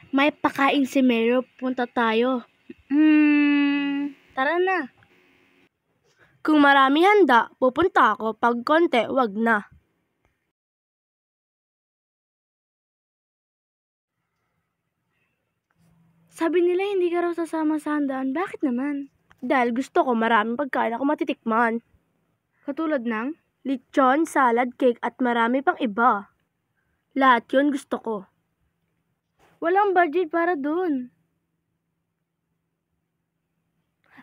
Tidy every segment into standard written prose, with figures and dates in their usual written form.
May pakain si Mayor, punta tayo. Tara na. Kung marami handa, pupunta ako. Pag konti, wag na. Sabi nila hindi ka raw sasama sa handaan. Bakit naman? Dahil gusto ko maraming pagkain ako matitikman. Katulad ng lechon, salad, cake at marami pang iba. Lahat yun gusto ko. Walang budget para dun.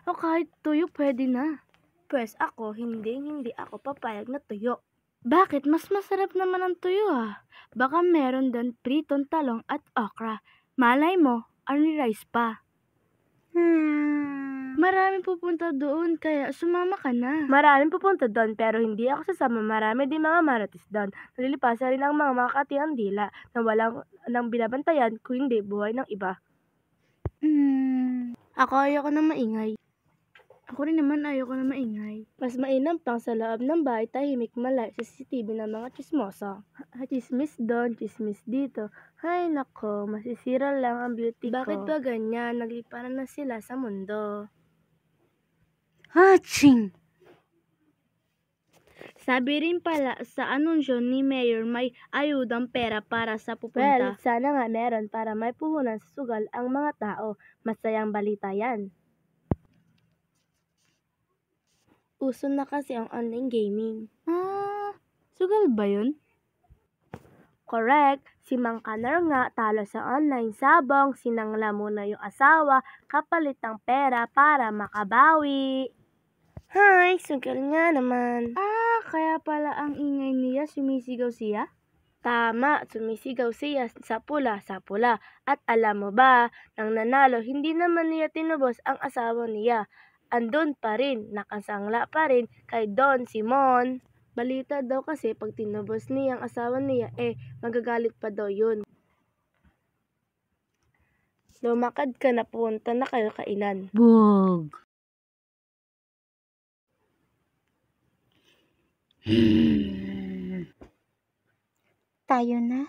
O kahit tuyo pwede na. Pwes ako, hindi ako papayag na tuyo. Bakit? Mas masarap naman ang tuyo ah. Baka meron doon pritong talong at okra. Malay mo, only rice pa. Maraming pupunta doon, kaya sumama ka na. Maraming pupunta doon, pero hindi ako sasama. Marami din mga maratis doon. Nalilipasan rin ang mga makatiang dila na walang nang binabantayan kung hindi buhay ng iba. Ako ayoko na maingay. Ako rin naman ayoko na maingay. Mas mainam pang sa loob ng bahay tahimik malay sa CCTV ng mga chismosa. Chismis doon, chismis dito. Ay nako, masisira lang ang beauty ko. Bakit ba ganyan? Nagliparan na sila sa mundo. Haching! Sabi rin pala sa anunsyo ni Mayor may ayudang pera para sa pupunta. Well, sana nga meron para may puhunan sa sugal ang mga tao. Masayang balita yan. Uso na kasi ang online gaming. Sugal ba yun? Correct. Si Mang Kanar nga talo sa online sabong, sinangla muna yung asawa, kapalit ng pera para makabawi. Hay, sugal nga naman. Kaya pala ang ingay niya, sumisigaw siya? Tama, sumisigaw siya sa pula. At alam mo ba, nang nanalo, hindi naman niya tinubos ang asawa niya. Andun pa rin, nakasangla pa rin kay Don Simon. Balita daw kasi pag tinubos niya ang asawa niya, magagalit pa daw yun. Lumakad ka na, punta na kayo kainan. Bug. Tayo na.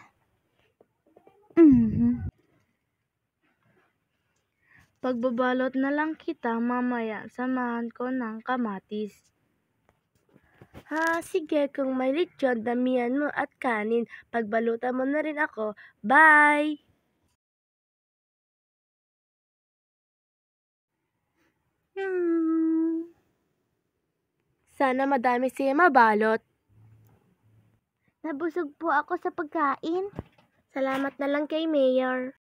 Pagbabalot na lang kita mamaya, samahan ko ng kamatis. Sige, kung may lechon, damihan mo at kanin. Pagbalutan mo na rin ako. Bye! Sana madami siya mabalot. Nabusog po ako sa pagkain. Salamat na lang kay Mayor.